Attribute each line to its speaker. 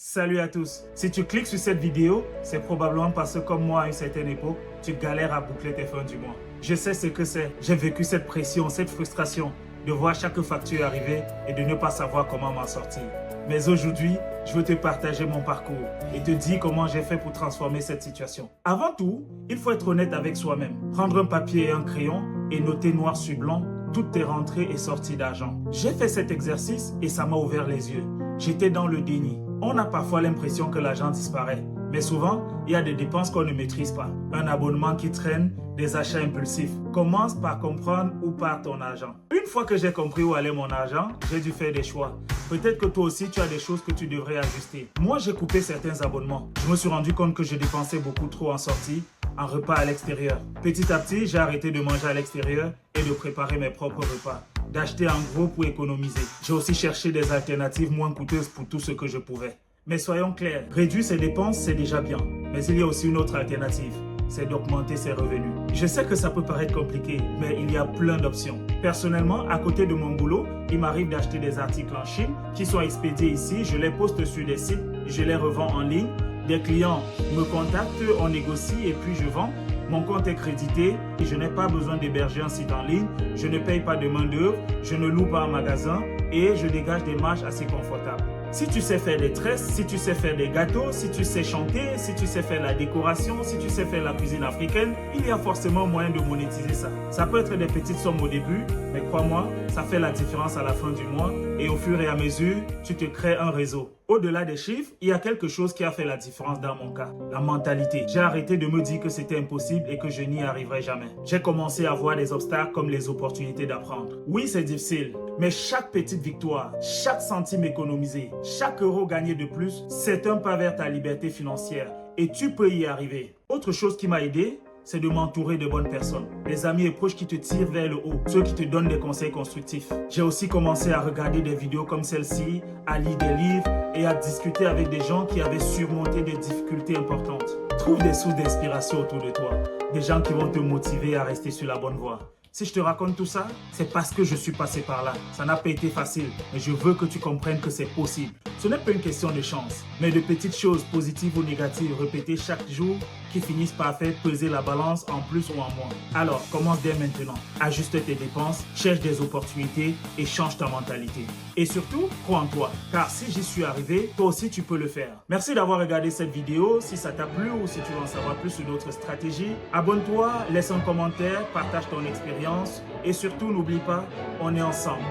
Speaker 1: Salut à tous. Si tu cliques sur cette vidéo, c'est probablement parce que comme moi à une certaine époque, tu galères à boucler tes fins du mois. Je sais ce que c'est. J'ai vécu cette pression, cette frustration de voir chaque facture arriver et de ne pas savoir comment m'en sortir. Mais aujourd'hui, je veux te partager mon parcours et te dire comment j'ai fait pour transformer cette situation. Avant tout, il faut être honnête avec soi-même. Prendre un papier et un crayon et noter noir sur blanc toutes tes rentrées et sorties d'argent. J'ai fait cet exercice et ça m'a ouvert les yeux. J'étais dans le déni. On a parfois l'impression que l'argent disparaît, mais souvent, il y a des dépenses qu'on ne maîtrise pas. Un abonnement qui traîne, des achats impulsifs. Commence par comprendre où part ton argent. Une fois que j'ai compris où allait mon argent, j'ai dû faire des choix. Peut-être que toi aussi, tu as des choses que tu devrais ajuster. Moi, j'ai coupé certains abonnements. Je me suis rendu compte que je dépensais beaucoup trop en sortie, en repas à l'extérieur. Petit à petit, j'ai arrêté de manger à l'extérieur et de préparer mes propres repas, d'acheter en gros pour économiser. J'ai aussi cherché des alternatives moins coûteuses pour tout ce que je pouvais. Mais soyons clairs, réduire ses dépenses, c'est déjà bien. Mais il y a aussi une autre alternative, c'est d'augmenter ses revenus. Je sais que ça peut paraître compliqué, mais il y a plein d'options. Personnellement, à côté de mon boulot, il m'arrive d'acheter des articles en Chine qui sont expédiés ici, je les poste sur des sites, je les revends en ligne. Des clients me contactent, on négocie et puis je vends. Mon compte est crédité et je n'ai pas besoin d'héberger un site en ligne. Je ne paye pas de main d'œuvre, je ne loue pas un magasin et je dégage des marges assez confortables. Si tu sais faire des tresses, si tu sais faire des gâteaux, si tu sais chanter, si tu sais faire la décoration, si tu sais faire la cuisine africaine, il y a forcément moyen de monétiser ça. Ça peut être des petites sommes au début, mais crois-moi, ça fait la différence à la fin du mois et au fur et à mesure, tu te crées un réseau. Au-delà des chiffres, il y a quelque chose qui a fait la différence dans mon cas, la mentalité. J'ai arrêté de me dire que c'était impossible et que je n'y arriverais jamais. J'ai commencé à voir des obstacles comme les opportunités d'apprendre. Oui, c'est difficile, mais chaque petite victoire, chaque centime économisé, chaque euro gagné de plus, c'est un pas vers ta liberté financière et tu peux y arriver. Autre chose qui m'a aidé, c'est de m'entourer de bonnes personnes. Des amis et proches qui te tirent vers le haut, ceux qui te donnent des conseils constructifs. J'ai aussi commencé à regarder des vidéos comme celle-ci, à lire des livres et à discuter avec des gens qui avaient surmonté des difficultés importantes. Trouve des sources d'inspiration autour de toi, des gens qui vont te motiver à rester sur la bonne voie. Si je te raconte tout ça, c'est parce que je suis passé par là. Ça n'a pas été facile, mais je veux que tu comprennes que c'est possible. Ce n'est pas une question de chance, mais de petites choses positives ou négatives répétées chaque jour qui finissent par faire peser la balance en plus ou en moins. Alors, commence dès maintenant. Ajuste tes dépenses, cherche des opportunités et change ta mentalité. Et surtout, crois en toi, car si j'y suis arrivé, toi aussi tu peux le faire. Merci d'avoir regardé cette vidéo. Si ça t'a plu ou si tu veux en savoir plus sur d'autres stratégies, abonne-toi, laisse un commentaire, partage ton expérience et surtout n'oublie pas, on est ensemble.